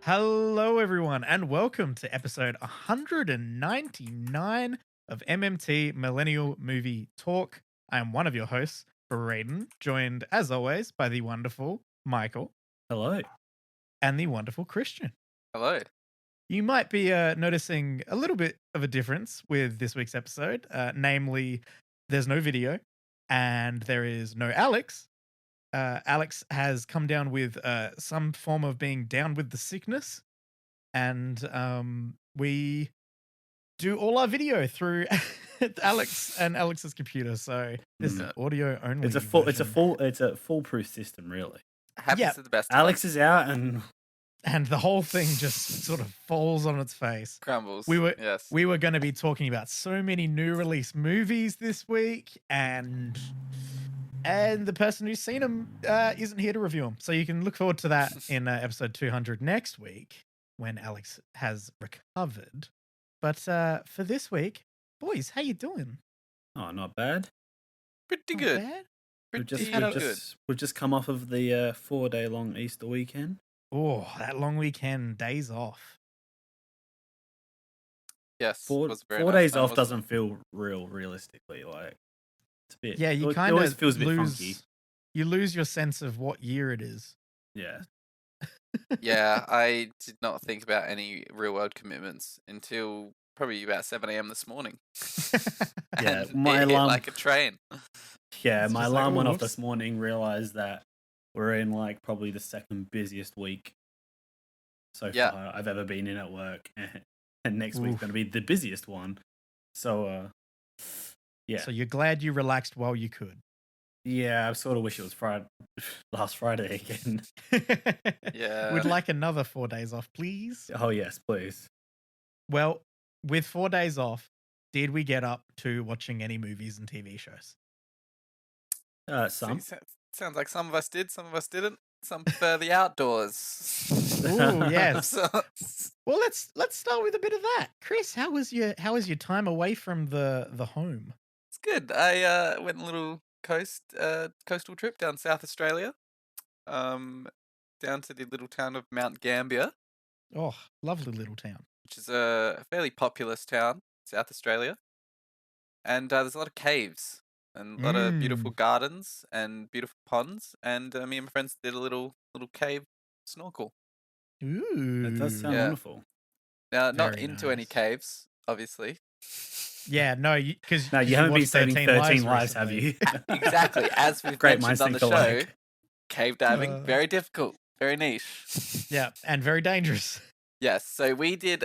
Hello, everyone, and welcome to episode 199 of MMT Millennial Movie Talk. I am one of your hosts, Brayden, joined as always by the wonderful Michael Hello. and the wonderful Christian. Hello. You might be noticing a little bit of a difference with this week's episode, namely, there's no video and there is no Alex. Alex has come down with some form of being down with the sickness, and we do all our video through Alex and Alex's computer. So this is audio only. It's a foolproof system, really. Happens Yeah. to the best of Alex us. is out, and the whole thing just sort of falls on its face. Crumbles. We were going to be talking about so many new release movies this week, and the person who's seen them isn't here to review them. So you can look forward to that in episode 200 next week when Alex has recovered. But for this week, boys, how you doing? oh, not bad. Pretty Not good. bad? Pretty good. We've just come off of the 4-day long Easter weekend. Oh, that long weekend, days off. Yes. Four it was a very four nice days time, off wasn't doesn't feel real, realistically. Like it's a bit. Yeah, you it kind always of feels a bit lose. funky. You lose your sense of what year it is. Yeah. it? Yeah, I did not think about any real world commitments until probably about 7 a.m. this morning. Yeah, And my it hit alarm- like a train. Yeah, It's my just like, alarm oh, went off whoops. this morning. Realized that we're in like probably the second busiest week so Yeah. far I've ever been in at work, and next week's Oof. going to be the busiest one. So, yeah. So you're glad you relaxed while you could. Yeah, I sort of wish it was last Friday again. Yeah. We'd like another 4 days off, please. Oh, yes, please. Well, with 4 days off, did we get up to watching any movies and TV shows? Some. Sounds like some of us did, some of us didn't. Some prefer the outdoors. Ooh, yes. So- Well, let's start with a bit of that. Chris, how was your time away from the home? It's good. I went on a little coastal trip down South Australia, down to the little town of Mount Gambier, Oh, lovely little town. which is a fairly populous town, South Australia. And there's a lot of caves and a lot of beautiful gardens and beautiful ponds. And me and my friends did a little cave snorkel. Ooh. That does sound Yeah. wonderful. Now, not Very into any nice. caves, obviously. Yeah, no, because No, you haven't been saving 13 lives, have you? Exactly, as we've Great mentioned minds on the think show, alike. cave diving, Uh. very difficult, very niche. Yeah, and very dangerous. Yes, so we did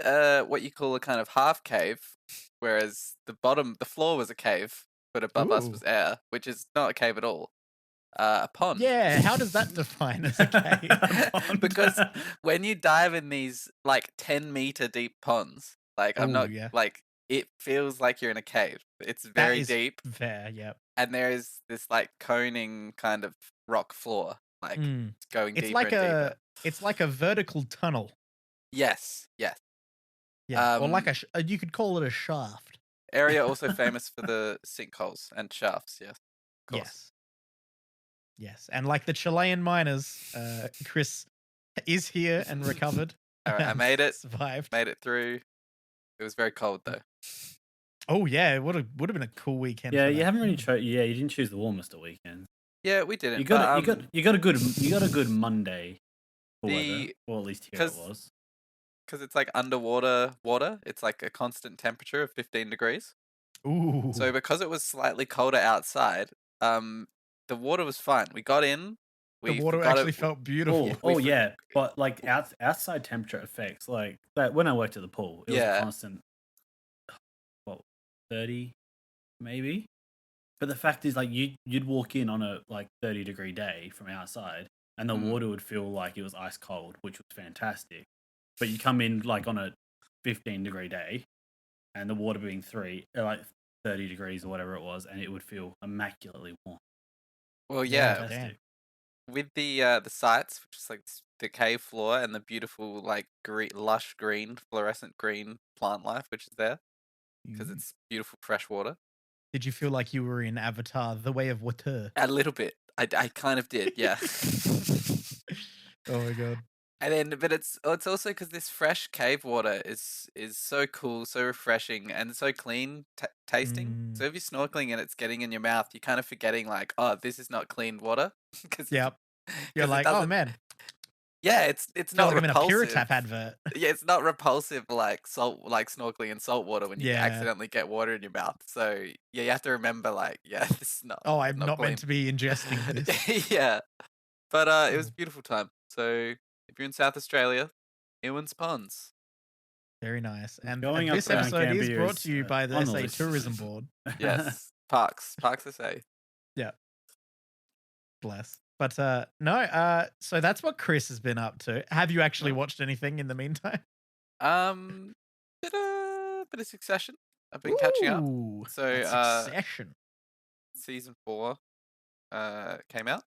what you call a kind of half cave, whereas the floor was a cave, but above us was Ooh. air, which is not a cave at all. A pond. Yeah, how does that define as a cave? Pond. Because when you dive in these like 10-meter deep ponds, like I'm Ooh, not yeah. like it feels like you're in a cave. It's That very is deep, Fair, yeah. and there is this like coning kind of rock floor, like Mm. going It's deeper like and deeper. it's like a vertical tunnel. Yes. Yeah, or like you could call it a shaft. Area also famous for the sinkholes and shafts. Yes. Of course. Yes, and like the Chilean miners, Chris is here and recovered. All right, I and made it. survived. Made it through. It was very cold though. Oh yeah, it would have been a cool weekend. Yeah, for you that. haven't really Yeah, you didn't choose the warmest of weekends. Yeah, we didn't. You got but, you got a good Monday for weather, The- or at least here it 'cause- was. because it's like underwater water. It's like a constant temperature of 15 degrees. Ooh. So because it was slightly colder outside, the water was fine. We got in. the water forgot actually it- felt beautiful. Oh yeah, but like outside temperature effects, like that when I worked at the pool, it was Yeah. a constant 30 maybe. But the fact is, like you'd walk in on a like 30-degree day from outside, and the water would feel like it was ice cold, which was fantastic. But you come in like on a 15-degree day, and the water being 30 degrees or whatever it was, and it would feel immaculately warm. Well, Yeah, yeah, damn. with the sites, which is like the cave floor and the beautiful like lush green, fluorescent green plant life, which is there because it's beautiful fresh water. Did you feel like you were in Avatar: The Way of Water? A little bit. I kind of did, yeah. Oh my god. And then, but it's also because this fresh cave water is so cool, so refreshing, and so clean tasting. So if you're snorkeling and it's getting in your mouth, you're kind of forgetting like, oh, this is not clean water, because Yep. You're it like, oh doesn't. man, Yeah, it's feel not like I'm in a repulsive. Puritap advert. Yeah, it's not repulsive like snorkeling in salt water when you Yeah. accidentally get water in your mouth. So yeah, you have to remember like, yeah, this is not. Oh, I'm not clean. meant to be ingesting this. Yeah, but it was a beautiful time. So if you're in South Australia, Ewan's Ponds. Very nice. And Going up this around episode is Cambia brought is, to you by the on the SA list. Tourism Board. Yes, Parks SA. Yeah. Bless. But so that's what Chris has been up to. Have you actually watched anything in the meantime? Bit of Succession. I've been catching up. Ooh, So that's Succession. season 4 came out,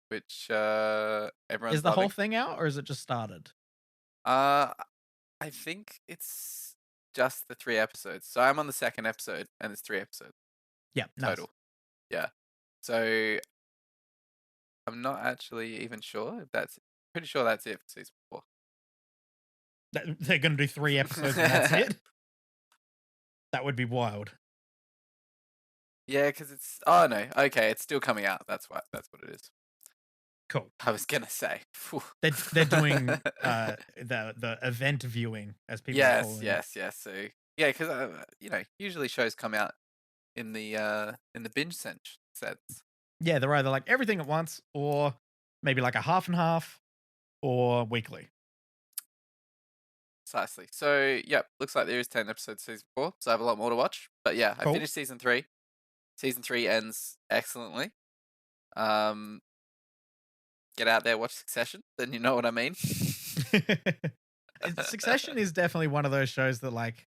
which everyone's Is the loving. whole thing out, or is it just started? I think it's just the 3 episodes. So I'm on the 2nd episode, and it's 3 episodes Yeah, nice. total. Yeah. So I'm not actually even sure if that's. Pretty sure that's it for season 4. They're going to do 3 episodes and that's it? That would be wild. Yeah, because it's. Oh no. Okay, it's still coming out. That's what it is. Cool. I was gonna say. They're doing the event viewing, as people call it. Yes. So yeah, because usually shows come out in the binge sense. Yeah, they're either like everything at once, or maybe like a half and half, or weekly. Precisely. So yep, looks like there is 10 episodes season 4, so I have a lot more to watch. But yeah, Cool. I finished season 3. Season 3 ends excellently. Get out there, watch Succession, then you know what I mean. Succession is definitely one of those shows that like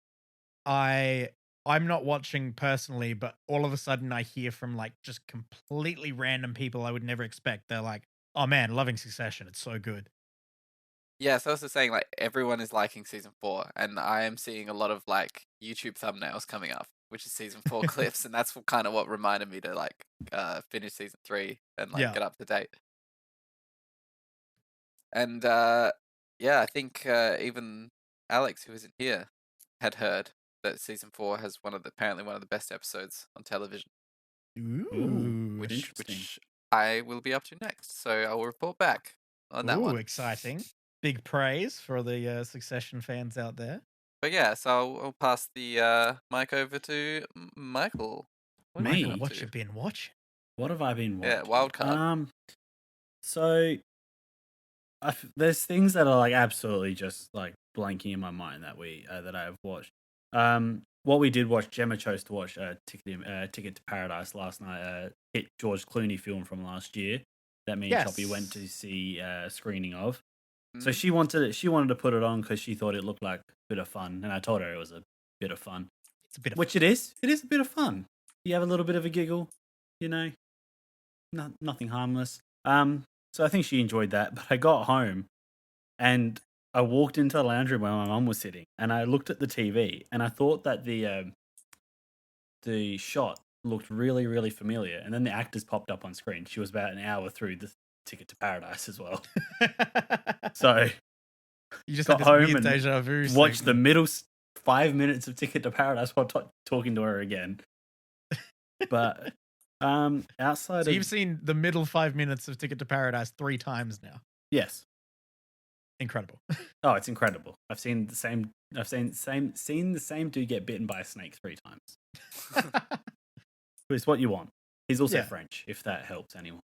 I'm not watching personally, but all of a sudden I hear from like just completely random people I would never expect. They're like, "Oh man, loving Succession. It's so good." Yeah, so I was just saying like everyone is liking season 4, and I am seeing a lot of like YouTube thumbnails coming up, which is season 4 clips, and that's kind of what reminded me to like finish season 3 and like get up to date. And yeah, I think even Alex, who isn't here, had heard that season 4 has apparently one of the best episodes on television. Ooh, which I will be up to next. So I will report back on that one. Ooh, exciting. Big praise for the Succession fans out there. But yeah, so I'll pass the mic over to Michael. Me? What you been watching? What have I been watching? Yeah, wild card. So there's things that are like absolutely just like blanking in my mind that I have watched. What we did watch, Gemma chose to watch Ticket to Paradise last night. Hit George Clooney film from last year that me and Choppy went to see a screening of. So she wanted to put it on because she thought it looked like a bit of fun, and I told her it was a bit of fun. It's a bit of which fun. It is. It is a bit of fun. You have a little bit of a giggle, nothing harmless. So I think she enjoyed that. But I got home, and I walked into the lounge room where my mum was sitting, and I looked at the TV, and I thought that the shot looked really, really familiar, and then the actors popped up on screen. She was about an hour through the Ticket to Paradise as well. So you just got had this home weird and deja vu. watched the middle 5 minutes of Ticket to Paradise while talking to her again. But outside so of... you've seen the middle 5 minutes of Ticket to Paradise 3 times now. Yes. Incredible. Oh, it's incredible. I've seen the same dude get bitten by a snake 3 times. It's what you want. He's also French, if that helps anyone.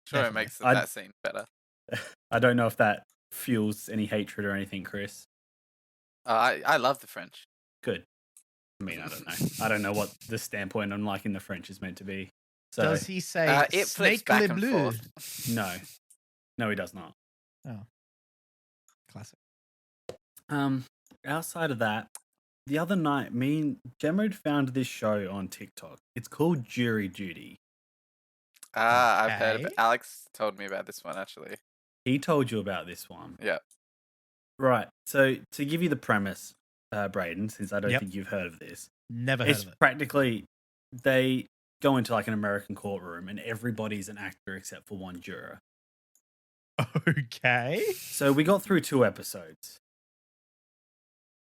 Sure, it makes that scene better. I don't know if that fuels any hatred or anything, Chris. I love the French. Good. I mean, I don't know. I don't know what the standpoint on liking the French is meant to be. So, does he say it snake flips back le and bleu? forth. No, he does not. Oh, classic. Outside of that, the other night, me and Gemma had found this show on TikTok. It's called Jury Duty. I've heard of it. Alex told me about this one, actually. He told you about this one. Yeah. Right. So, to give you the premise, Brayden, since I don't think you've heard of this. Never heard of it. It's practically, they go into like an American courtroom and everybody's an actor except for one juror. Okay. So we got through 2 episodes.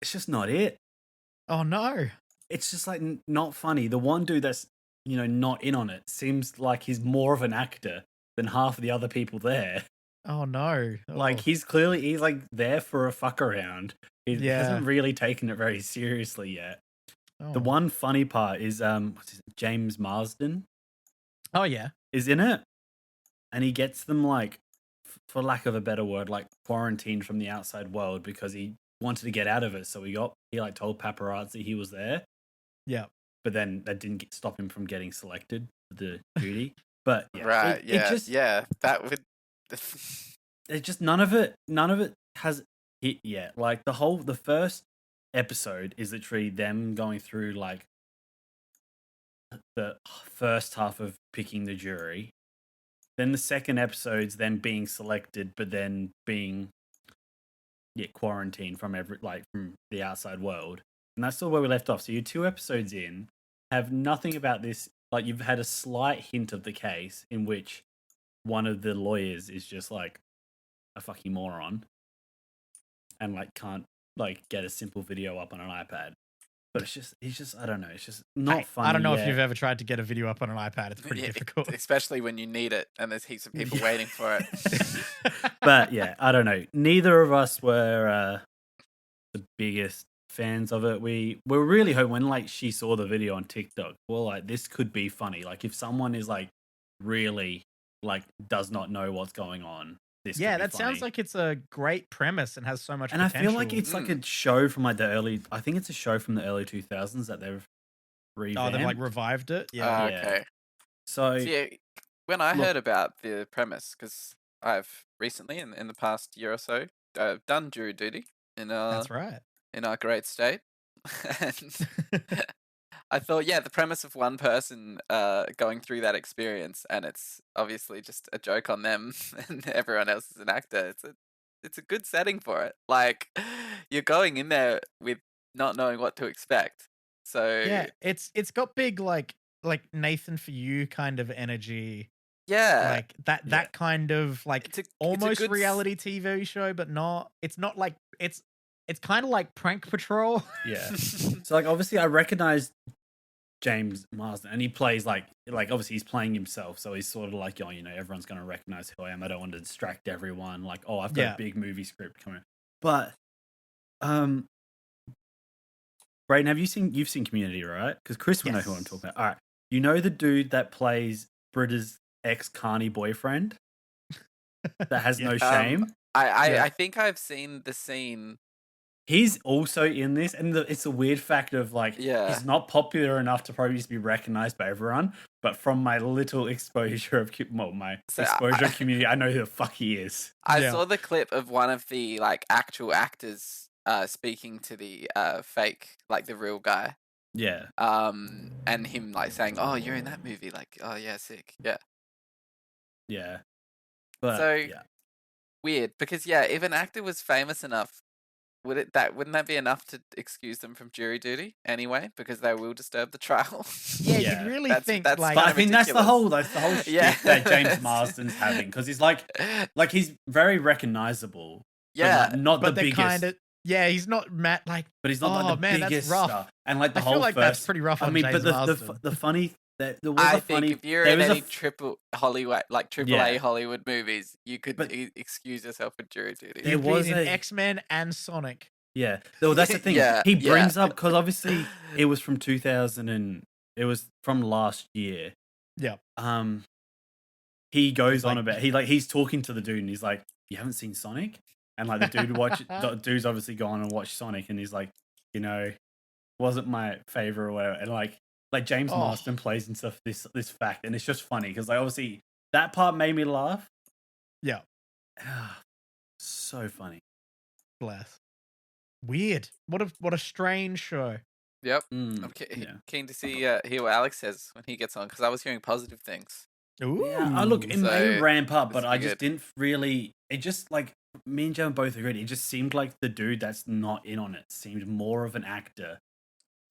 It's just not it. Oh no. It's just like not funny. The one dude that's, not in on it seems like he's more of an actor than half of the other people there. Oh no. Like Oh. he's like there for a fuck around. He hasn't really taken it very seriously yet. Oh. The one funny part is James Marsden Oh yeah. is in it, and he gets them like, for lack of a better word, like quarantined from the outside world because he wanted to get out of it. So he told paparazzi he was there. Yeah. But then that didn't stop him from getting selected for the duty. But yeah, Right. That would. it's just none of it has hit yet. Like the first episode is literally them going through like the first half of picking the jury. Then the second episode's them being selected, but then being quarantined from from the outside world. And that's still where we left off. So you're 2 episodes in, have nothing about this. Like you've had a slight hint of the case in which one of the lawyers is just like a fucking moron and like can't like get a simple video up on an iPad. But he's just I don't know, it's just not funny. I don't know yet. if you've ever tried to get a video up on an iPad. It's pretty difficult. Especially when you need it and there's heaps of people waiting for it. But yeah, I don't know. Neither of us were the biggest fans of it. We were really hoping when like she saw the video on TikTok, well, like this could be funny. Like if someone is like really like does not know what's going on, this could be that funny. sounds like it's a great premise and has so much and potential. I feel like it's like a show from like I think it's a show from the early 2000s that they've revamped. Oh, they've like revived it. Yeah. Yeah. Okay. So yeah, when I heard about the premise, because I've recently in the past year or so done jury duty in That's right. in our great state, and I thought, the premise of one person going through that experience, and it's obviously just a joke on them, and everyone else is an actor. It's a good setting for it. Like you're going in there with not knowing what to expect. So Yeah, it's got big like Nathan For You kind of energy. yeah, Like that kind of like it's almost good reality TV show, but not. It's not like it's kind of like Prank Patrol. yeah. So like obviously I recognize James Marsden, and he plays like obviously he's playing himself, so he's sort of like, everyone's going to recognize who I am. I don't want to distract everyone. Like, I've got a big movie script coming. But Brayden, you've seen Community, right? Because Chris will know who I'm talking about. All right, you know the dude that plays Britta's ex-carny boyfriend that has no shame. I think I've seen the scene. He's also in this, and it's a weird fact of like, he's not popular enough to probably just be recognized by everyone. But from my little exposure of Community, I know who the fuck he is. I saw the clip of one of the like actual actors speaking to the fake, like the real guy. Yeah. And him like saying, "Oh, you're in that movie." Like, "Oh yeah, sick." Yeah. Yeah. But so weird because if an actor was famous enough, wouldn't that be enough to excuse them from jury duty anyway? Because they will disturb the trial. Yeah, you'd really think that's like. But I think that's the whole shit that James Marsden's having, because he's like he's very recognizable. Yeah, but not but the biggest. He's not Matt like. But he's not like the biggest that's rough. star. And like the I whole feel like first, that's pretty rough on James Marsden. the funny that there was I a think funny. if you're in any triple Hollywood, like AAA Hollywood movies, you could excuse yourself with jury duty. There was in X-Men and Sonic. Yeah, well, that's the thing. He brings up because obviously it was from 2000 and it was from last year. Yeah. He goes on about he's talking to the dude and he's like, "You haven't seen Sonic?" And like the dude's obviously gone and watched Sonic, and he's like, wasn't my favorite or whatever. And like James Marsden plays into this fact, and it's just funny because like obviously that part made me laugh. Yeah. So funny. Bless. Weird. What a strange show. Yep. I'm keen to hear what Alex says when he gets on, because I was hearing positive things. Ooh. Yeah. Look, it may ramp up, but I just didn't really. It just like me and Joe both agreed. It just seemed like the dude that's not in on it seemed more of an actor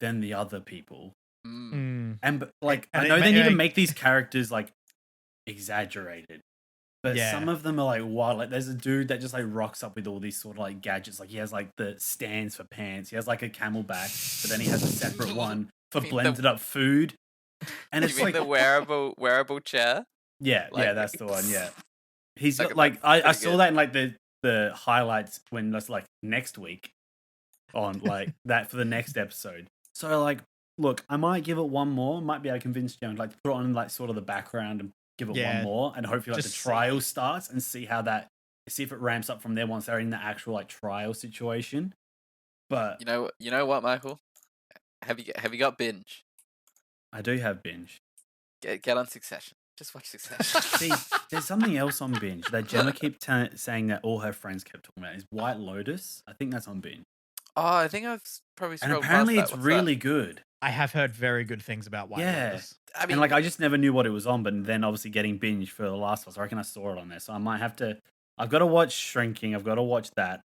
than the other people. And I know they need to make these characters like exaggerated, But Yeah. some of them are like wild. Like there's a dude that just like rocks up with all these sort of like gadgets. Like he has like the stands for pants. He has like a camelback, but then he has a separate one for mean the- blended up food. And You it's mean like the wearable chair? yeah, like- that's the one. Yeah, he's Okay, got like that's I pretty saw good. that in like the highlights when that's like next week on like that for the next episode. So like, look, I might give it one more. Might be able to convince Joan like to put it on like sort of the background and give it Yeah, one more, and hopefully like the just trial starts and see how that see if it ramps up from there once they're in the actual like trial situation. But You know what, Michael? Have you got binge? I do have binge. Get on Succession. Just watch Succession. See, there's something else on binge that Gemma kept saying that all her friends kept talking about is White Lotus. I think that's on binge, Oh, I think I've probably and scrolled apparently past it's that. What's really that? good. I have heard very good things about White Yeah. Lotus. I mean, And like I just never knew what it was on, but then obviously getting binge for The Last of Us, I reckon I saw it on there. So I might have to. I've got to watch Shrinking. I've got to watch that.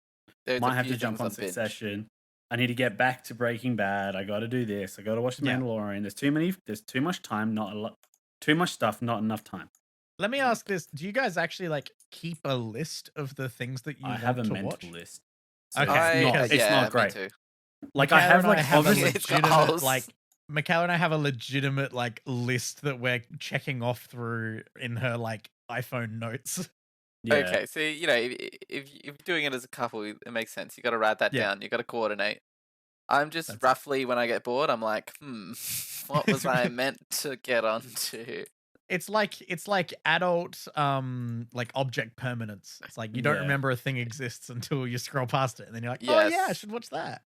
there's Might a have few to jump things on binge. Succession. I need to get back to Breaking Bad. I got to do this. I got to watch The Yeah. Mandalorian. There's too much time. Not a lot. Too much stuff. Not enough time. Let me ask this: do you guys actually like keep a list of the things that you I want have a to mental watch? list. Okay, it's because- not great. Me too. Like Michaela I have and like I have a obviously It's got legitimate holes. like Michaela and I have a legitimate like list that we're checking off through in her like iPhone notes. yeah. Okay, so if you're doing it as a couple, it makes sense. You got to write that Yeah. down. You got to coordinate. I'm just That's it. roughly when I get bored, I'm like, what was I meant to get onto? It's like adult like object permanence. It's like you don't Yeah. remember a thing exists until you scroll past it, and then you're like, oh yeah, I Yes. should watch that.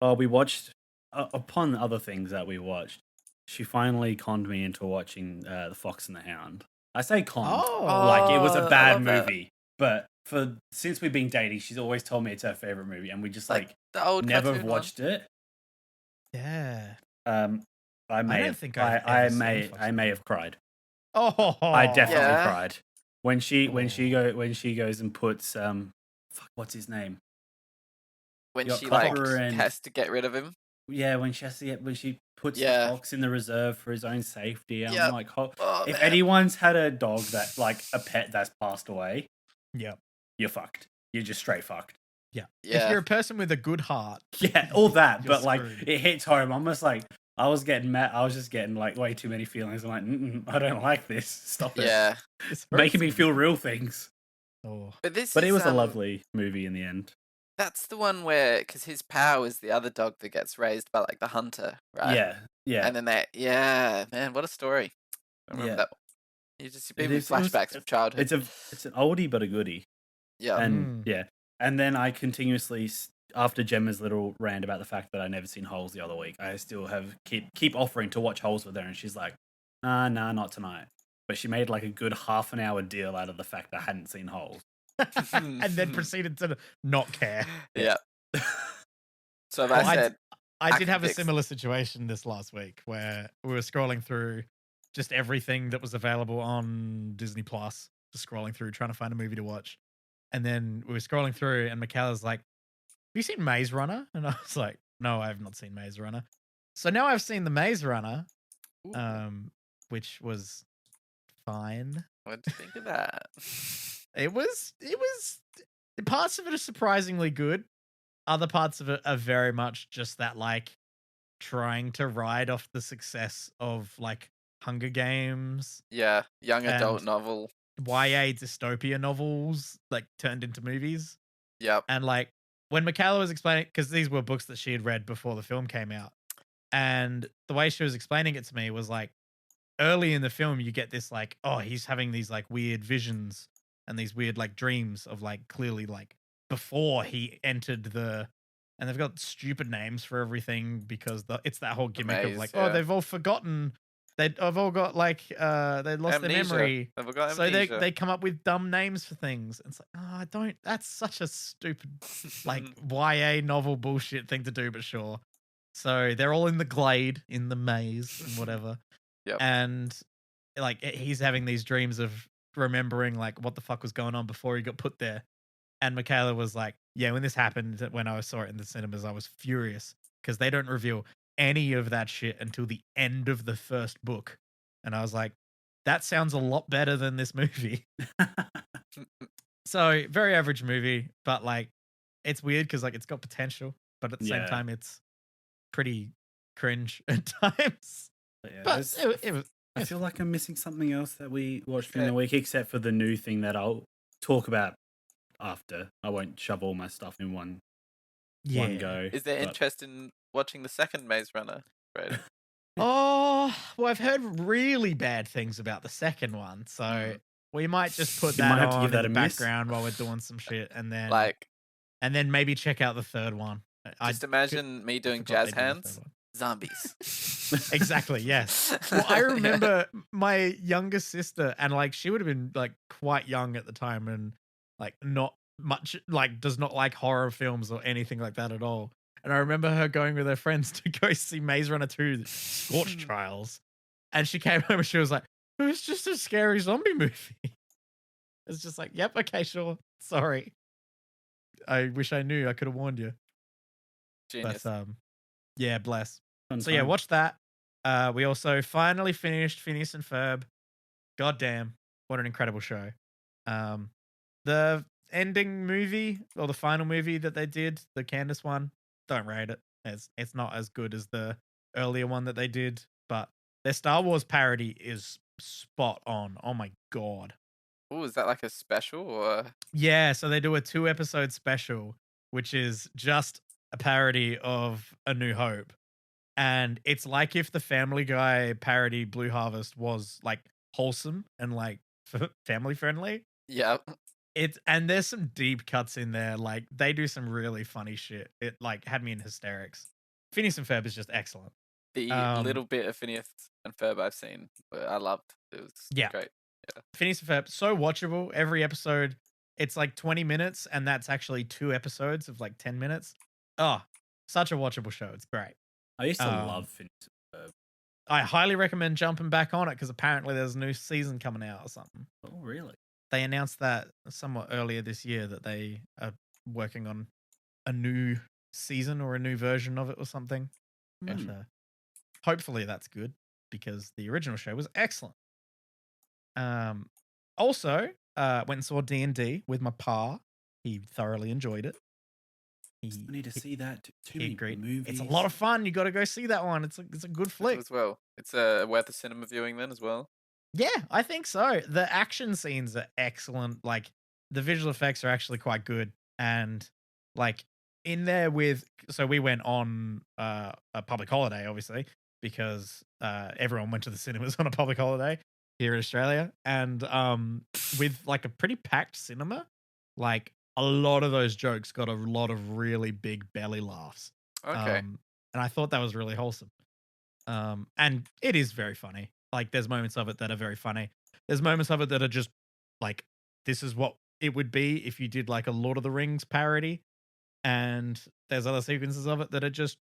Oh, we watched upon other things that we watched. She finally conned me into watching The Fox and the Hound. I say conned, like it was Oh, a I bad love that. movie, but since we've been dating, she's always told me it's her favorite movie, and we just like the old never cartoon one. watched it. Yeah. I may don't have. think I've I ever seen may. Fox I and may have cried. Oh, I definitely Yeah. cried when she Oh. goes and puts fuck, what's his name? When Your she like Copper and- has to get rid of him. Yeah, when she puts Yeah. the fox in the reserve for his own safety. I'm Yep. like, Oh, if man. anyone's had a dog that like a pet that's passed away, yeah. you're fucked. You're just straight fucked. If Yeah. you're a person with a good heart, Yeah, all that, You're but like screwed. it hits home. I'm just like, I was getting mad. I was just getting like way too many feelings. I'm like, I don't like this. Stop it. Yeah. it's Making me hurts feel real things. Oh. But this But is, it was a lovely movie in the end. That's the one where, because his pal is the other dog that gets raised by like the hunter, right? Yeah. And then man, what a story. I remember Yeah. that one. You just been It with is- it was- flashbacks of childhood. It's an oldie but a goodie. Yeah. And and then I continuously, after Gemma's little rant about the fact that I never seen Holes the other week, I still have keep offering to watch Holes with her, and she's like, nah, not tonight. But she made like a good half an hour deal out of the fact that I hadn't seen Holes. and then proceeded to not care. Yeah. So if Well, I said, I I did can have a fix- similar situation this last week where we were scrolling through just everything that was available on Disney Plus, just scrolling through trying to find a movie to watch. And then we were scrolling through, and Michaela's like, "Have you seen Maze Runner?" And I was like, "No, I have not seen Maze Runner." So now I've seen the Maze Runner, which was fine. what do you think of that? It was parts of it are surprisingly good. Other parts of it are very much just that like trying to ride off the success of like Hunger Games, Yeah. Young adult And- novel. YA dystopia novels like turned into movies. Yep. And like when Michaela was explaining, because these were books that she had read before the film came out, and the way she was explaining it to me was like early in the film you get this like, oh, he's having these like weird visions and these weird like dreams of like clearly like before he entered the, and they've got stupid names for everything because it's that whole gimmick maze, of like, yeah. oh, they've all forgotten, they've all got like they lost their Amnesia. memory. Have I got So amnesia? they come up with dumb names for things. And it's like, oh, I don't. That's such a stupid like YA novel bullshit thing to do, but sure. So they're all in the glade, in the maze, and whatever. Yep. And like he's having these dreams of remembering like what the fuck was going on before he got put there. And Michaela was like, yeah, when this happened, when I saw it in the cinemas, I was furious because they don't reveal any of that shit until the end of the first book. And I was like, that sounds a lot better than this movie. So very average movie, but like it's weird because like it's got potential, but at the same Yeah. time it's pretty cringe at times. Yeah, But it was. I feel like I'm missing something else that we watched in Yeah. the week, except for the new thing that I'll talk about after. I won't shove all my stuff in one go. Is there but- interest in watching the second Maze Runner, Brayden? Oh, well, I've heard really bad things about the second one, so we might just put You that might have to on give that in a the miss. background while we're doing some shit, and then Like, maybe check out the third one. just imagine me doing forgot jazz they did the hands. third one. Zombies. Exactly, yes. Well, I remember my younger sister, and like she would have been like quite young at the time, and like not much, like does not like horror films or anything like that at all. And I remember her going with her friends to go see Maze Runner 2 Scorch Trials. And she came home and she was like, it was just a scary zombie movie. It's just like, yep, okay, sure. Sorry. I wish I knew. I could have warned you. Genius. But yeah, bless. Fun So yeah, time. watch that. We also finally finished Phineas and Ferb. God damn, what an incredible show. The ending movie or the final movie that they did, the Candace one, don't rate it. It's not as good as the earlier one that they did, but their Star Wars parody is spot on. Oh my god. Oh, is that like a special or? Yeah, so they do a 2-episode special, which is just a parody of A New Hope. And it's like if the Family Guy parody Blue Harvest was like wholesome and like family friendly. Yeah. And there's some deep cuts in there. Like they do some really funny shit. It like had me in hysterics. Phineas and Ferb is just excellent. The little bit of Phineas and Ferb I've seen, I loved. It was great. Yeah. Phineas and Ferb, so watchable. Every episode, it's like 20 minutes, and that's actually 2 episodes of like 10 minutes. Oh, such a watchable show. It's great. I used to love Phineas and Ferb. I highly recommend jumping back on it because apparently there's a new season coming out or something. Oh, really? They announced that somewhat earlier this year that they are working on a new season or a new version of it or something. But, hopefully that's good because the original show was excellent. Also, went and saw D&D with my pa. He thoroughly enjoyed it. I need to see that. Too many agreed. movies. It's a lot of fun. You got to go see that one. It's a good flick as well. It's worth a cinema viewing then as well. Yeah, I think so. The action scenes are excellent. Like the visual effects are actually quite good, and like in there with. So we went on a public holiday, obviously, because everyone went to the cinemas on a public holiday here in Australia, and with like a pretty packed cinema, like a lot of those jokes got a lot of really big belly laughs. Okay. And I thought that was really wholesome. And it is very funny. Like there's moments of it that are very funny. There's moments of it that are just like, this is what it would be if you did like a Lord of the Rings parody. And there's other sequences of it that are just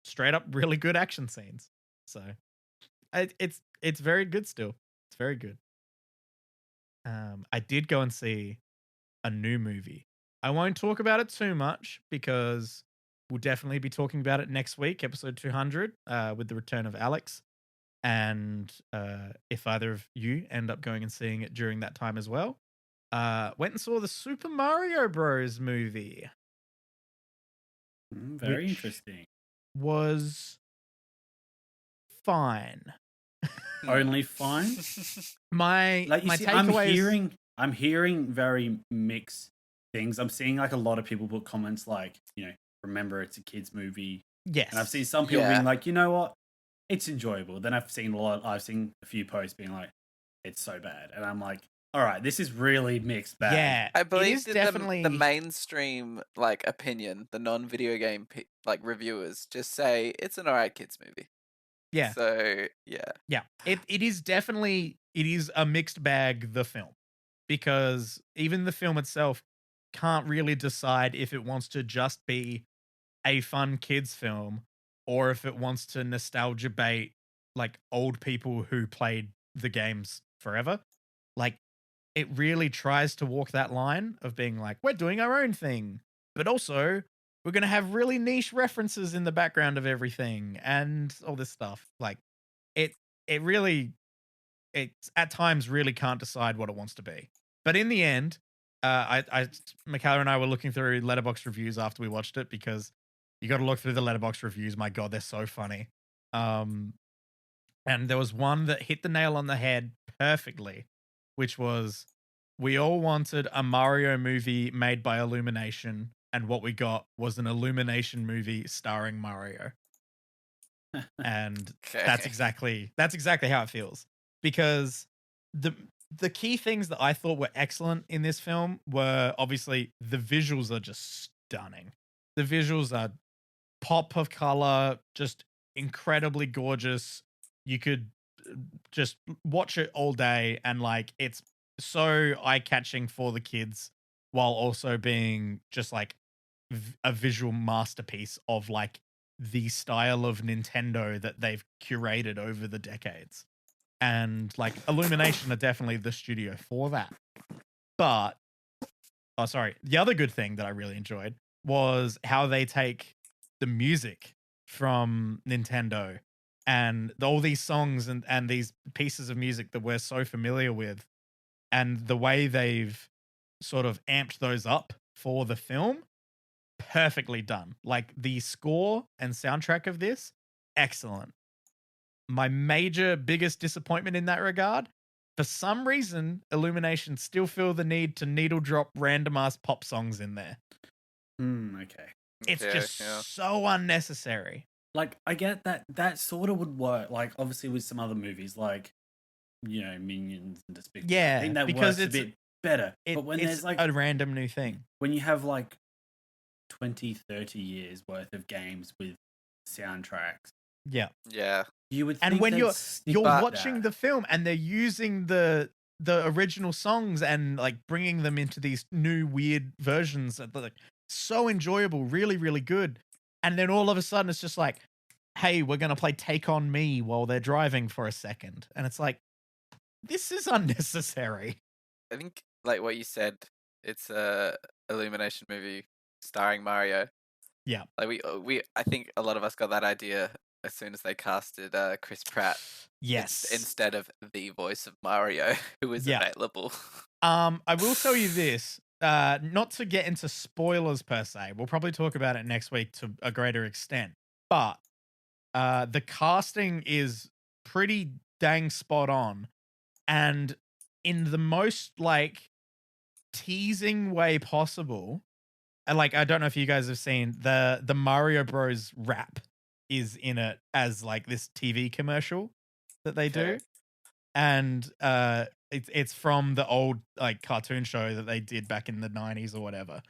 straight up really good action scenes. So it's very good still. It's very good. I did go and see a new movie. I won't talk about it too much because we'll definitely be talking about it next week, episode 200, with the return of Alex. And if either of you end up going and seeing it during that time as well, went and saw the Super Mario Bros. Movie. Very interesting. Was fine. Only fine? My takeaways. I'm hearing very mixed things. I'm seeing like a lot of people put comments like, remember it's a kids movie. Yes. And I've seen some people being like, you know what? It's enjoyable. Then I've seen a few posts being like, it's so bad. And I'm like, all right, this is really mixed bag. Yeah. I believe it is definitely the mainstream like opinion, the non-video game like reviewers just say it's an alright kids movie. Yeah. So yeah. Yeah. It is a mixed bag, the film. Because even the film itself can't really decide if it wants to just be a fun kids film or if it wants to nostalgia bait like old people who played the games forever. Like it really tries to walk that line of being like, we're doing our own thing, but also we're going to have really niche references in the background of everything and all this stuff. Like it really it's at times really can't decide what it wants to be. But in the end, Michaela and I were looking through Letterboxd reviews after we watched it because you got to look through the Letterboxd reviews. My God, they're so funny. And there was one that hit the nail on the head perfectly, which was we all wanted a Mario movie made by Illumination, and what we got was an Illumination movie starring Mario. And that's exactly how it feels, because the key things that I thought were excellent in this film were obviously the visuals are just stunning. The visuals are pop of color, just incredibly gorgeous. You could just watch it all day, and like it's so eye-catching for the kids while also being just like a visual masterpiece of like the style of Nintendo that they've curated over the decades. And like Illumination are definitely the studio for that. But the other good thing that I really enjoyed was how they take the music from Nintendo and all these songs and these pieces of music that we're so familiar with, and the way they've sort of amped those up for the film. Perfectly done. Like the score and soundtrack of this, excellent. My biggest disappointment in that regard, for some reason, Illumination still feel the need to needle drop random ass pop songs in there. Okay. It's just so unnecessary. Like, I get that sort of would work. Like, obviously with some other movies, like, you know, Minions and Despicable. Yeah, I think that because works a bit better. But when it's there's like a random new thing, when you have like 20, 30 years worth of games with soundtracks. Yeah. You would think and when you're watching that. the film and they're using the original songs and like bringing them into these new weird versions that are like so enjoyable, really, really good. And then all of a sudden it's just like, hey, we're going to play Take On Me while they're driving for a second. And it's like, this is unnecessary. I think like what you said, it's a Illumination movie starring Mario. Yeah. Like I think a lot of us got that idea as soon as they casted Chris Pratt. Yes. Instead of the voice of Mario, who was available. I will tell you this, not to get into spoilers per se. We'll probably talk about it next week to a greater extent. But the casting is pretty dang spot on. And in the most like teasing way possible. And like, I don't know if you guys have seen the Mario Bros rap is in it as like this TV commercial that they do. And it's from the old like cartoon show that they did back in the 90s or whatever.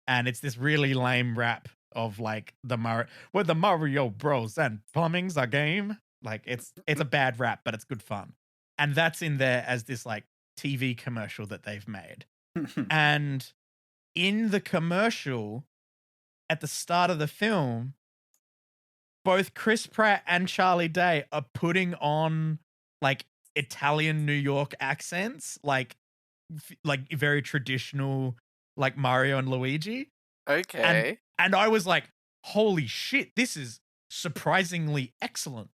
And it's this really lame rap of like the Mario Bros and plumbing's a game. Like it's a bad rap, but it's good fun. And that's in there as this like TV commercial that they've made. And in the commercial at the start of the film, both Chris Pratt and Charlie Day are putting on like Italian New York accents, like very traditional, like Mario and Luigi. Okay. And I was like, holy shit, this is surprisingly excellent.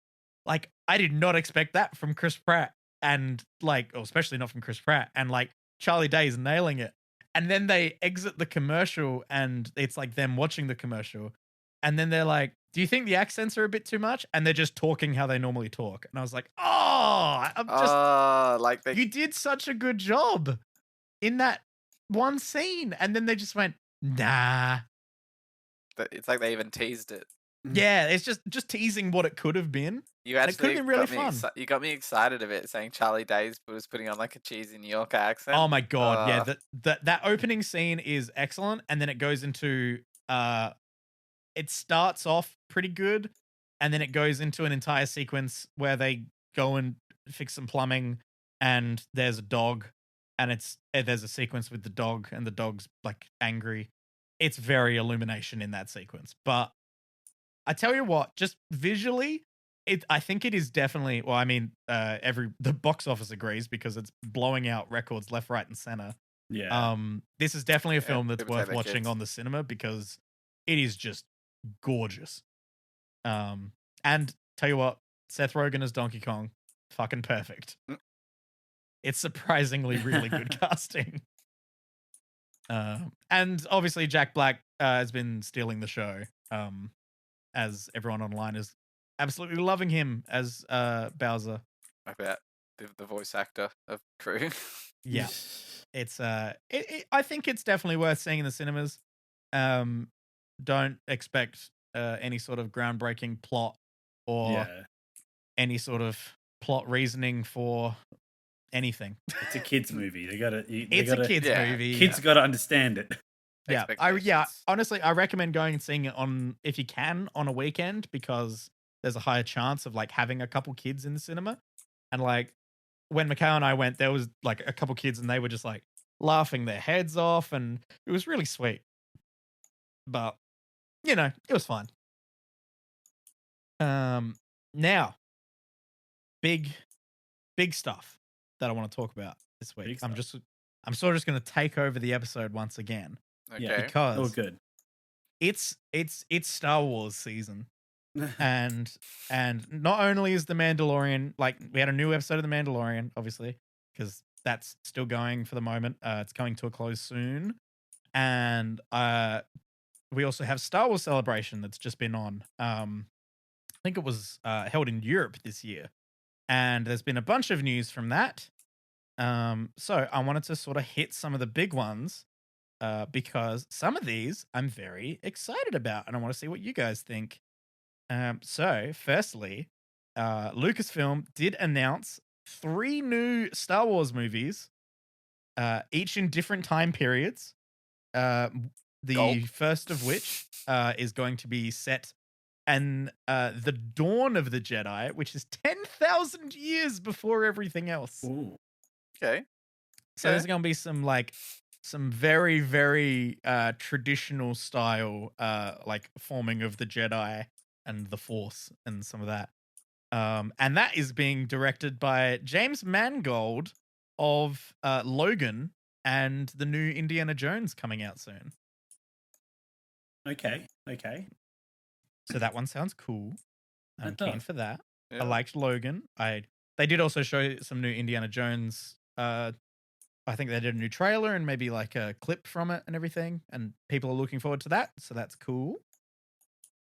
Like, I did not expect that from Chris Pratt, and like, or especially not from Chris Pratt, and like Charlie Day is nailing it. And then they exit the commercial and it's like them watching the commercial. And then they're like, do you think the accents are a bit too much? And they're just talking how they normally talk. And I was like, you did such a good job in that one scene. And then they just went, nah. It's like they even teased it. Yeah, it's just teasing what it could have been. You actually it could have been really fun. You got me excited a bit saying Charlie Day was putting on like a cheesy New York accent. Oh my God, yeah. That opening scene is excellent. And then it goes into, it starts off pretty good. And then it goes into an entire sequence where they go and fix some plumbing and there's a dog. And there's a sequence with the dog and the dog's like angry. It's very Illumination in that sequence. But I tell you what, just visually, I think it is definitely. Well, I mean, the box office agrees because it's blowing out records left, right, and center. Yeah. This is definitely a film that's worth watching on the cinema because it is just gorgeous. And tell you what, Seth Rogen as Donkey Kong, fucking perfect. it's surprisingly really good casting. And obviously Jack Black has been stealing the show, as everyone online is absolutely loving him as Bowser. About the voice actor of Crew. Yeah, it's I think it's definitely worth seeing in the cinemas. Don't expect any sort of groundbreaking plot or any sort of plot reasoning for anything. It's a kids movie. It's a kids movie. Kids got to understand it. Yeah, honestly, I recommend going and seeing it on, if you can, on a weekend, because there's a higher chance of like having a couple kids in the cinema. And like when Mikhail and I went, there was like a couple kids and they were just like laughing their heads off, and it was really sweet. But you know, it was fine. Now, big stuff that I want to talk about this week. I'm sort of just going to take over the episode once again. Okay. Because good. It's Star Wars season. and not only is the Mandalorian, like, we had a new episode of the Mandalorian, obviously, because that's still going for the moment. It's coming to a close soon. And we also have Star Wars Celebration that's just been on. I think it was held in Europe this year. And there's been a bunch of news from that. So I wanted to sort of hit some of the big ones, because some of these I'm very excited about, and I want to see what you guys think. So firstly, Lucasfilm did announce 3 new Star Wars movies, each in different time periods. The first of which is going to be set in the dawn of the Jedi, which is 10,000 years before everything else. Ooh. Okay. So there's going to be some very, very traditional style like forming of the Jedi and the Force and some of that. And that is being directed by James Mangold of Logan and the new Indiana Jones coming out soon. Okay. So that one sounds cool. I'm keen for that. Yeah. I liked Logan. They did also show some new Indiana Jones. I think they did a new trailer and maybe like a clip from it and everything, and people are looking forward to that. So that's cool.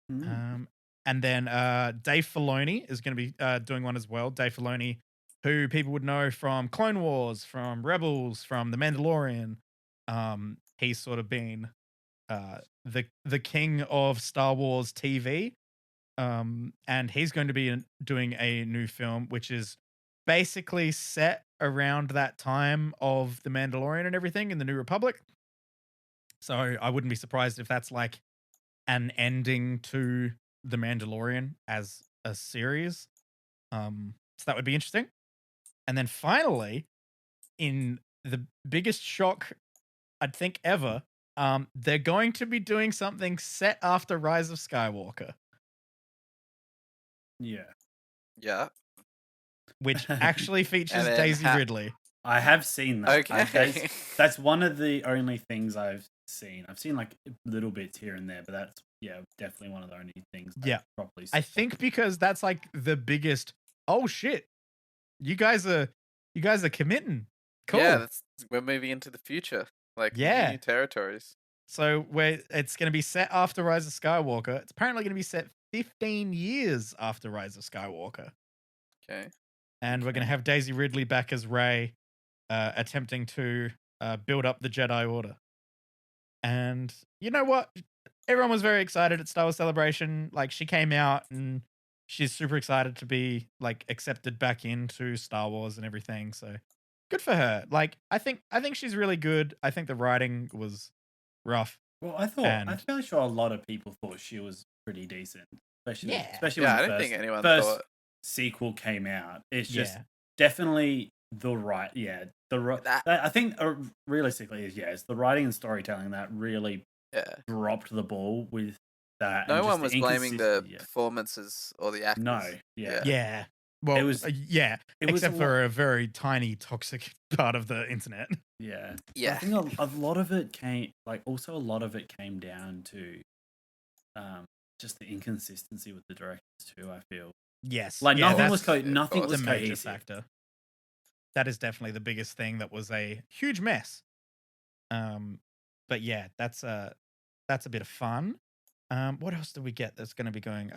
And then Dave Filoni is going to be doing one as well. Dave Filoni, who people would know from Clone Wars, from Rebels, from The Mandalorian. He's sort of been the king of Star Wars TV. And he's going to be doing a new film, which is basically set around that time of The Mandalorian and everything in the New Republic. So I wouldn't be surprised if that's like an ending to The Mandalorian as a series. So that would be interesting. And then finally, in the biggest shock I'd think ever, they're going to be doing something set after Rise of Skywalker. Yeah. Which actually features Daisy Ridley. I have seen that. Okay. That's one of the only things I've seen. I've seen like little bits here and there, but that's definitely one of the only things. Properly. I think because that's like the biggest. Oh shit! You guys are committing. Cool. Yeah, we're moving into the future, like new territories. So it's going to be set after Rise of Skywalker. It's apparently going to be set 15 years after Rise of Skywalker. Okay. And we're going to have Daisy Ridley back as Rey, attempting to build up the Jedi Order. And you know what? Everyone was very excited at Star Wars Celebration. Like, she came out and she's super excited to be like accepted back into Star Wars and everything. So good for her. Like, I think she's really good. I think the writing was rough. Well, I'm fairly sure a lot of people thought she was pretty decent, especially when I don't think anyone thought sequel came out. It's just definitely the right. Yeah, I think realistically it's the writing and storytelling that really dropped the ball with that. No one was blaming the performances or the actors. No, yeah. Well, it was except for a very tiny toxic part of the internet. Yeah. I think a lot of it came down to just the inconsistency with the directors too. I feel yes, like nothing was a major cohesive. factor. that is definitely the biggest thing that was a huge mess. But yeah, that's a bit of fun. What else do we get that's going to be going?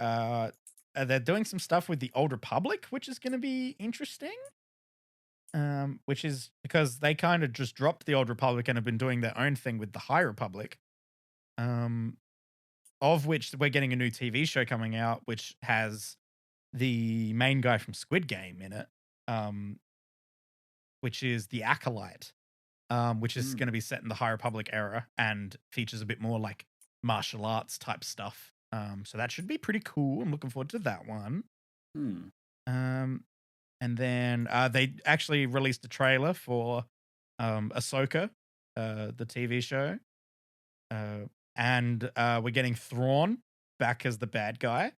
They're doing some stuff with the Old Republic, which is going to be interesting. Which is because they kind of just dropped the Old Republic and have been doing their own thing with the High Republic. Of which we're getting a new TV show coming out, which has the main guy from Squid Game in it, which is the Acolyte, which is going to be set in the High Republic era and features a bit more like martial arts type stuff. So that should be pretty cool. I'm looking forward to that one. And then they actually released a trailer for Ahsoka, the TV show. And we're getting Thrawn back as the bad guy.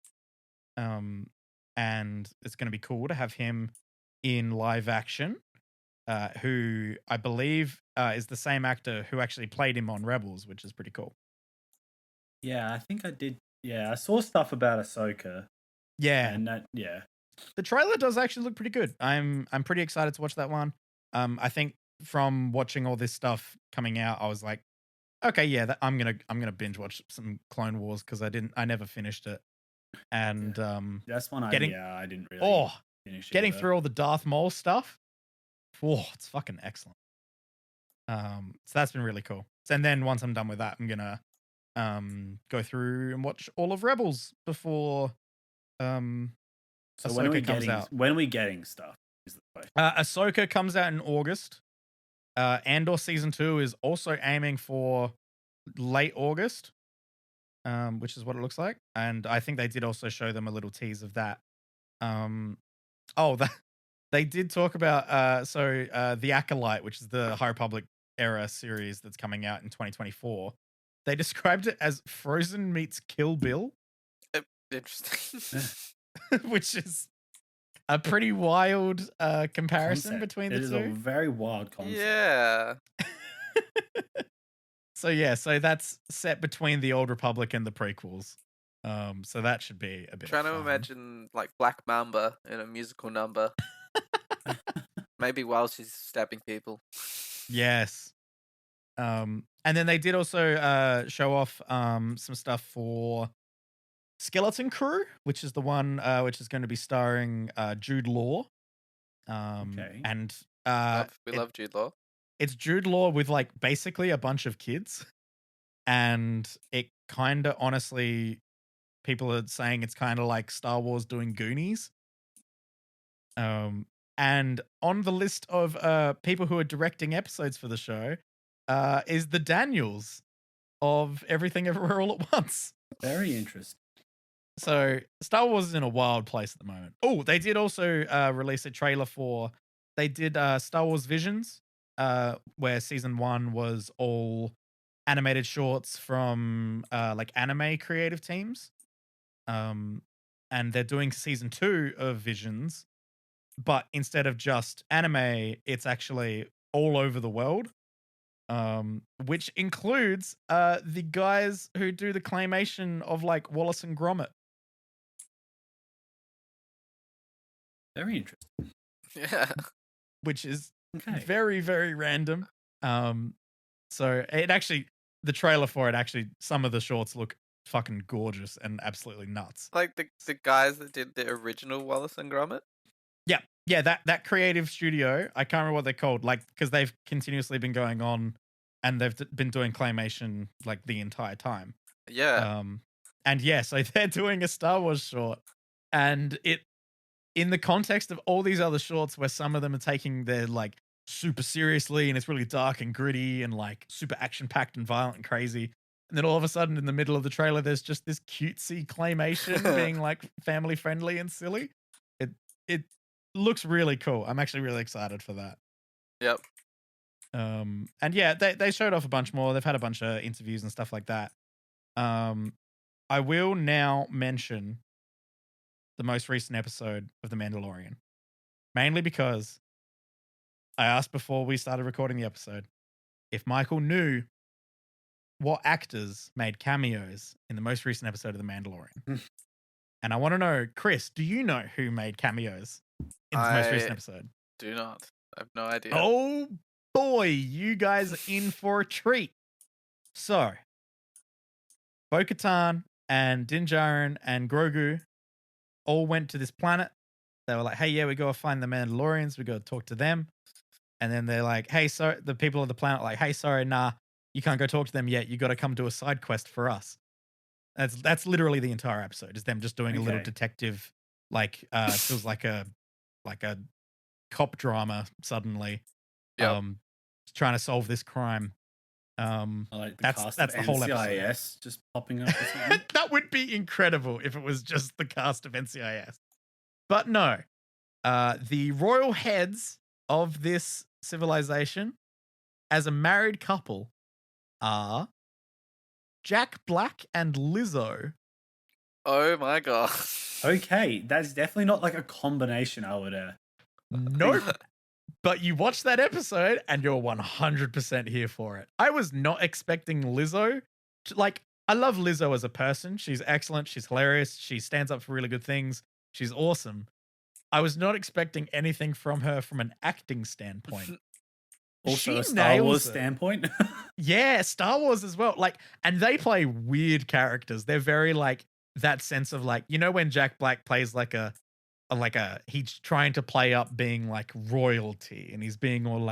And it's going to be cool to have him in live action, who I believe is the same actor who actually played him on Rebels, which is pretty cool. Yeah, I think I did. Yeah, I saw stuff about Ahsoka. Yeah. And that, yeah. The trailer does actually look pretty good. I'm pretty excited to watch that one. I think from watching all this stuff coming out, I was like, okay, yeah, I'm gonna binge watch some Clone Wars because I never finished it. And that's one I didn't really finish. Getting through all the Darth Maul stuff. Whoa, it's fucking excellent. So that's been really cool. And then once I'm done with that, I'm gonna go through and watch all of Rebels before So Ahsoka when are we getting stuff? Is the question. Ahsoka comes out in August. Andor season 2 is also aiming for late August, which is what it looks like. And I think they did also show them a little tease of that. They did talk about the Acolyte, which is the High Republic era series that's coming out in 2024. They described it as Frozen meets Kill Bill. Interesting. Which is a pretty wild comparison between the two. It is a very wild concept. Yeah. So that's set between the Old Republic and the prequels. So that should be a bit Trying of to fun. imagine like Black Mamba in a musical number. Maybe while she's stabbing people. Yes. And then they did also show off some stuff for Skeleton Crew, which is the one which is going to be starring Jude Law. Okay. And we love Jude Law. It's Jude Law with like basically a bunch of kids. And it kind of honestly, people are saying it's kind of like Star Wars doing Goonies. And on the list of people who are directing episodes for the show is the Daniels of Everything Everywhere All at Once. Very interesting. So Star Wars is in a wild place at the moment. Oh, they did also release a trailer for. They did Star Wars Visions, where season 1 was all animated shorts from like anime creative teams, and they're doing season 2 of Visions, but instead of just anime, it's actually all over the world, which includes the guys who do the claymation of like Wallace and Gromit. Very interesting. Yeah. Which is very, very random. So it actually, the trailer for it actually, some of the shorts look fucking gorgeous and absolutely nuts. Like the guys that did the original Wallace and Gromit? Yeah, that creative studio, I can't remember what they're called, like, because they've continuously been going on and they've been doing claymation like the entire time. Yeah. And yeah, so they're doing a Star Wars short, and it, in the context of all these other shorts where some of them are taking their like super seriously and it's really dark and gritty and like super action packed and violent and crazy. And then all of a sudden in the middle of the trailer, there's just this cutesy claymation being like family friendly and silly. It looks really cool. I'm actually really excited for that. Yep. And yeah, they showed off a bunch more. They've had a bunch of interviews and stuff like that. I will now mention the most recent episode of The Mandalorian, mainly because I asked before we started recording the episode if Michael knew what actors made cameos in the most recent episode of The Mandalorian. And I want to know, Chris, do you know who made cameos in the most recent episode? Do not. I have no idea. Oh boy, you guys are in for a treat. So, Bo-Katan and Din Djarin and Grogu all went to this planet. They were like, hey, yeah, we gotta find the Mandalorians. We gotta talk to them. And then they're like, hey, sorry, the people of the planet are like, hey, sorry, nah, you can't go talk to them yet. You gotta come do a side quest for us. That's literally the entire episode, is them just doing a little detective, feels like a cop drama suddenly. Yep. Trying to solve this crime. I like the that's cast the of whole NCIS episode. just popping up or something. That would be incredible if it was just the cast of NCIS. But no. The royal heads of this civilization, as a married couple, are Jack Black and Lizzo. Oh my god. Okay, that's definitely not like a combination I would Nope. But you watch that episode and you're 100% here for it. I was not expecting Lizzo to, I love Lizzo as a person. She's excellent. She's hilarious. She stands up for really good things. She's awesome. I was not expecting anything from her from an acting standpoint. Also She a Star Wars nails it. standpoint. Yeah, Star Wars as well. And they play weird characters. They're very that sense of when Jack Black plays he's trying to play up being royalty and he's being all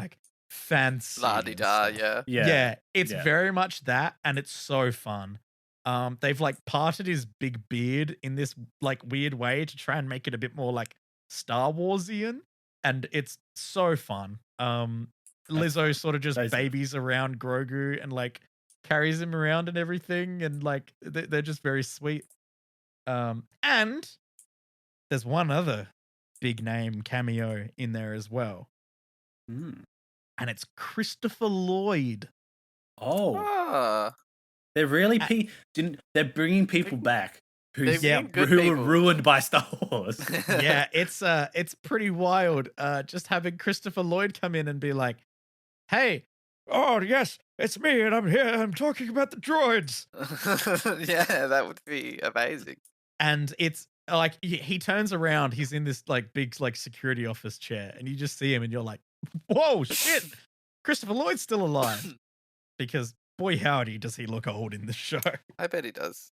fancy. La-di-da, yeah. Yeah, it's very much that, and it's so fun. They've parted his big beard in this weird way to try and make it a bit more Star Warsian, and it's so fun. Lizzo sort of just babies around Grogu and carries him around and everything, and they're just very sweet. And there's one other big name cameo in there as well. And it's Christopher Lloyd. Oh. They're really they're bringing people back who were ruined by Star Wars. Yeah, it's pretty wild. Just having Christopher Lloyd come in and be like, "Hey, oh yes, it's me, and I'm here. I'm talking about the droids." Yeah, that would be amazing. And it's he turns around. He's in this big security office chair, and you just see him, and you're like, "Whoa, shit! Christopher Lloyd's still alive." Because boy, howdy, does he look old in the show. I bet he does.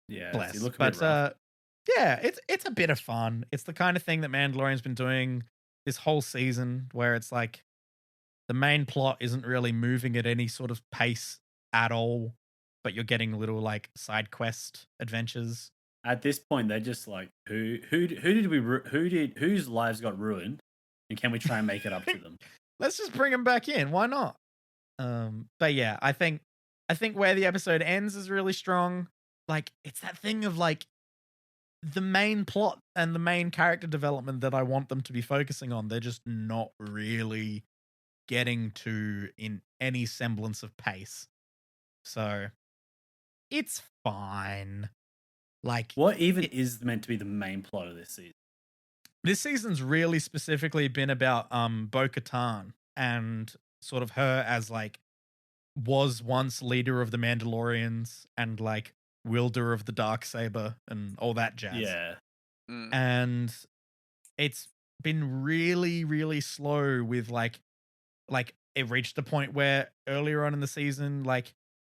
Yeah, bless. He look But yeah, it's a bit of fun. It's the kind of thing that Mandalorian's been doing this whole season, where it's the main plot isn't really moving at any sort of pace at all, but you're getting little side quest adventures. At this point, they're just whose lives got ruined, and can we try and make it up to them? Let's just bring them back in. Why not? But yeah, I think where the episode ends is really strong. It's that thing of the main plot and the main character development that I want them to be focusing on. They're just not really getting to in any semblance of pace. So it's fine. What even is meant to be the main plot of this season? This season's really specifically been about Bo-Katan and sort of her as was once leader of the Mandalorians and wielder of the Darksaber and all that jazz. Yeah. And it's been really, really slow with it reached the point where earlier on in the season,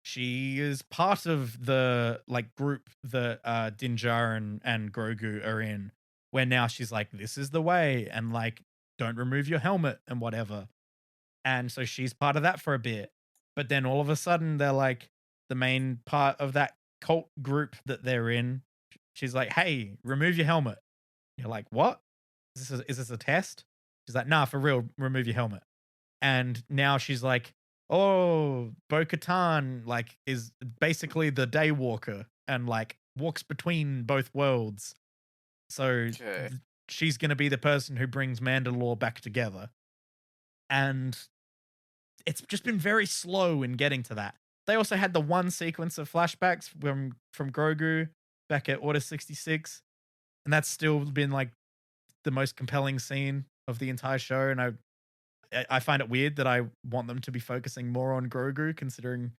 she is part of the group that Din Djarin and Grogu are in, where now she's this is the way, and don't remove your helmet and whatever. And so she's part of that for a bit. But then all of a sudden they're the main part of that cult group that they're in. She's like, "Hey, remove your helmet." You're like, "What? Is this a test?" She's like, "Nah, for real, remove your helmet." And now she's like, "Oh, Bo-Katan is basically the Daywalker and walks between both worlds." So she's going to be the person who brings Mandalore back together. And it's just been very slow in getting to that. They also had the one sequence of flashbacks from Grogu back at Order 66. And that's still been the most compelling scene of the entire show. And I find it weird that I want them to be focusing more on Grogu, considering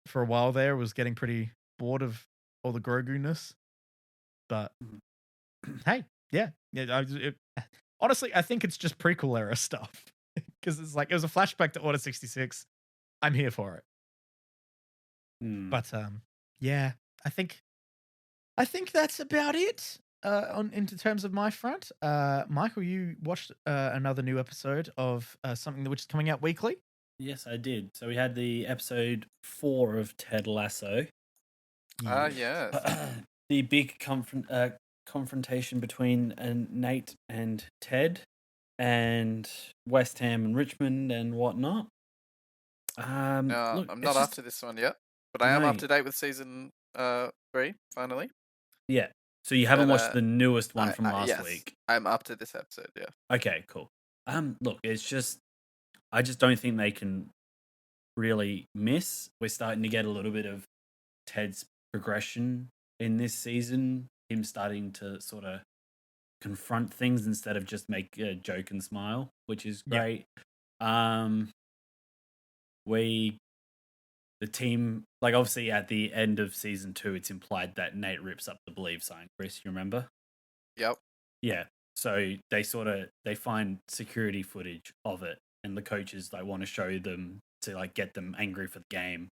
for a while there I was getting pretty bored of all the Grogu-ness. But hey, yeah. Honestly, I think it's just prequel era stuff. because it's like it was a flashback to Order 66. I'm here for it. But yeah, I think that's about it. On into terms of my front, Michael, you watched another new episode of something which is coming out weekly. Yes, I did. So we had the episode 4 of Ted Lasso. Yes. The big confrontation between Nate and Ted, and West Ham and Richmond and whatnot. Look, I'm not up to this one yet, but I am up to date with season 3 finally. Yeah. So you haven't But, watched the newest one from last yes, week? I'm up to this episode. Yeah. Okay, cool. Look, it's just I just don't think they can really miss. We're starting to get a little bit of Ted's progression in this season. Him starting to sort of confront things instead of just make a joke and smile, which is great. The team, like obviously at the end of season 2, it's implied that Nate rips up the believe sign. Chris, you remember? Yep. Yeah. So they find security footage of it, and the coaches like want to show them to like get them angry for the game,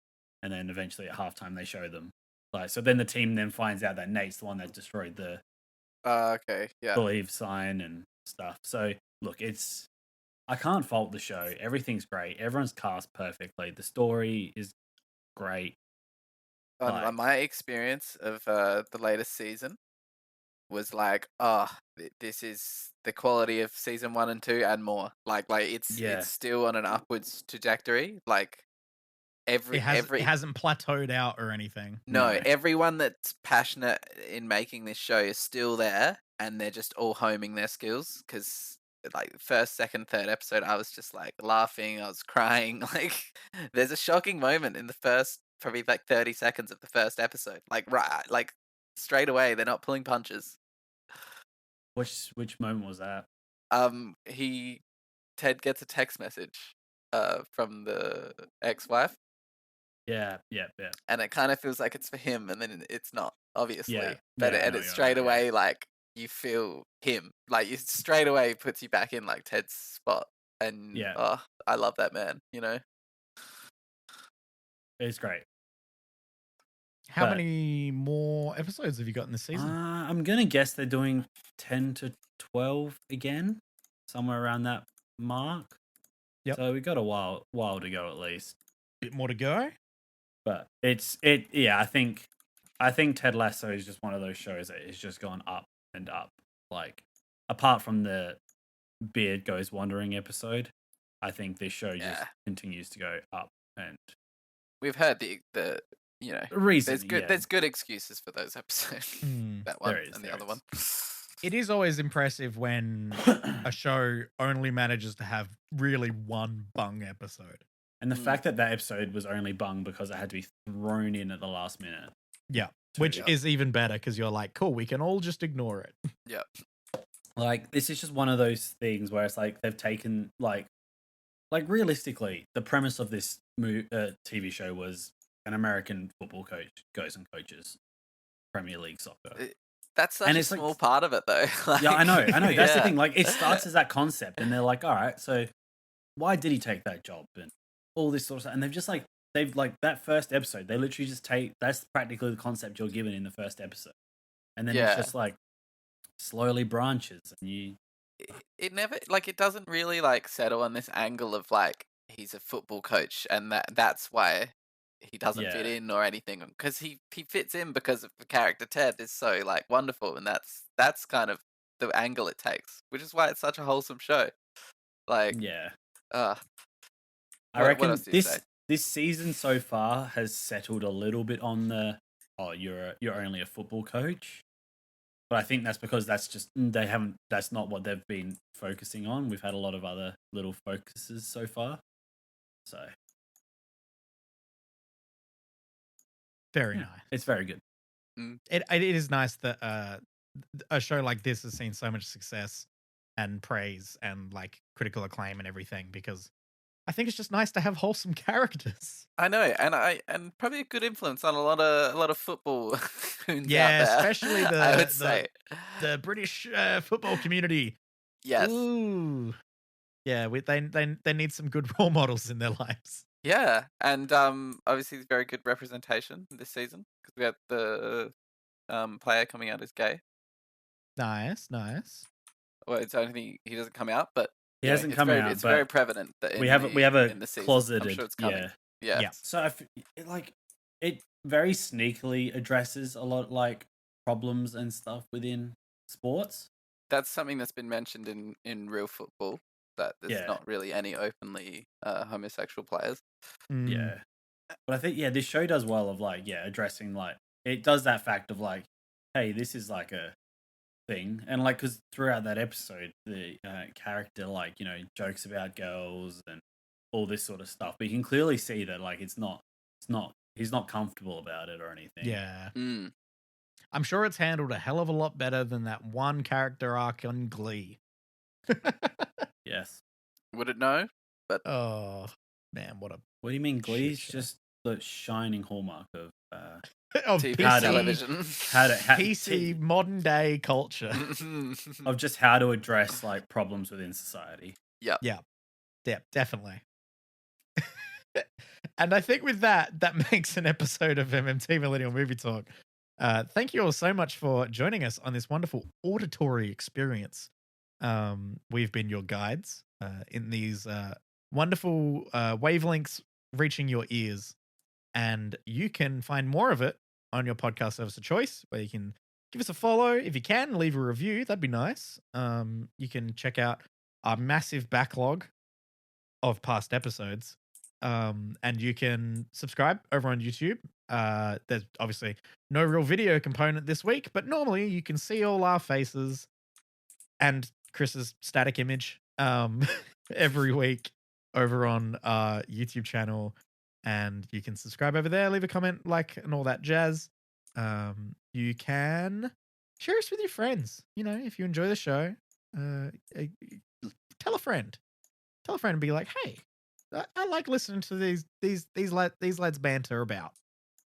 and then eventually at halftime they show them. Like so, then the team then finds out that Nate's the one that destroyed the believe sign and stuff. So look, I can't fault the show. Everything's great. Everyone's cast perfectly. The story is great. My experience of the latest season was like, this is the quality of season 1 and 2 and more. Like it's still on an upwards trajectory. Like it hasn't plateaued out or anything. No, everyone that's passionate in making this show is still there, and they're just all homing their skills. Because like first, second, third episode, I was just like laughing, I was crying. Like there's a shocking moment in the first probably like 30 seconds of the first episode. Like straight away, they're not pulling punches. Which moment was that? Ted gets a text message from the ex-wife. Yeah. And it kind of feels like it's for him, and then it's not, obviously. Yeah. But it's straight away like you feel him. Like it straight away puts you back in like Ted's spot. And I love that man, you know? It's great. How many more episodes have you got in this season? I'm going to guess they're doing 10 to 12 again, somewhere around that mark. Yep. So we got a while to go at least. Bit more to go. But I think Ted Lasso is just one of those shows that is just gone up and up. Like apart from the Beard Goes Wandering episode, I think this show just continues to go up, and we've heard the reason. There's good excuses for those episodes. That one and the other one. It is always impressive when a show only manages to have really one bung episode. And the fact that episode was only bung because it had to be thrown in at the last minute. Yeah. Which is even better because you're like, cool, we can all just ignore it. Yeah. Like, this is just one of those things where it's like they've taken, like realistically, the premise of this TV show was an American football coach goes and coaches Premier League soccer. That's such a small part of it, though. Yeah, I know. That's the thing. Like, it starts as that concept, and they're like, all right, so why did he take that job? And all this sort of stuff. And they've that first episode, they literally just that's practically the concept you're given in the first episode. And then it's just like slowly branches, and it never, like, it doesn't really like settle on this angle of like he's a football coach and that's why he doesn't fit in or anything, because he fits in because of the character Ted is so like wonderful, and that's kind of the angle it takes, which is why it's such a wholesome show. Like I reckon this season so far has settled a little bit on the you're only a football coach. But I think that's because that's not what they've been focusing on. We've had a lot of other little focuses so far. So very nice. It's very good. It is nice that a show like this has seen so much success and praise and like critical acclaim and everything, because I think it's just nice to have wholesome characters. I know, and probably a good influence on a lot of football. Yeah, especially I would say the British football community. Yes. Ooh. Yeah, they need some good role models in their lives. Yeah, and obviously very good representation this season because we had the player coming out as gay. Nice. Well, it's the only thing he doesn't come out, but He yeah, hasn't it's come very out, it's but very prevalent that we have a in the season. closeted. I'm sure it's coming. Yeah. Yeah. So it it very sneakily addresses a lot like problems and stuff within sports. That's something that's been mentioned in real football, that there's Yeah. not really any openly homosexual players. Yeah. But I think this show does well of addressing it does that fact of hey, this is like a thing, and because throughout that episode the character jokes about girls and all this sort of stuff, but you can clearly see that it's not he's not comfortable about it or anything. Yeah. Mm. I'm sure it's handled a hell of a lot better than that one character arc on Glee. Yes. Would it know? But Oh man, what do you mean? Glee's show. just the shining hallmark of of TV PC, television. PC modern day culture. of just how to address problems within society. Yeah, definitely. And I think with that makes an episode of MMT Millennial Movie Talk. Thank you all so much for joining us on this wonderful auditory experience. We've been your guides in these wonderful wavelengths reaching your ears. And you can find more of it on your podcast service of choice, where you can give us a follow. If you can, leave a review. That'd be nice. You can check out our massive backlog of past episodes. And you can subscribe over on YouTube. There's obviously no real video component this week, but normally you can see all our faces and Chris's static image every week over on our YouTube channel. And you can subscribe over there, leave a comment, and all that jazz. You can share us with your friends. If you enjoy the show, tell a friend. Tell a friend and be like, hey, I like listening to these lads banter about.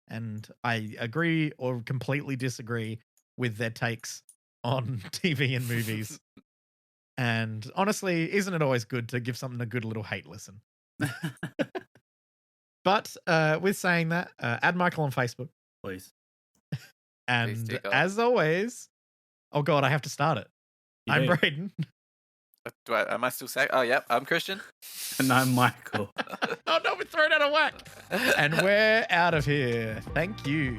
And I agree or completely disagree with their takes on TV and movies. And honestly, isn't it always good to give something a good little hate listen? But with saying that, add Michael on Facebook, please. And as always, oh god, I have to start it. I'm Brayden. Am I still saying? Oh, yep. I'm Christian. And I'm Michael. Oh no, we're thrown out of whack. And we're out of here. Thank you.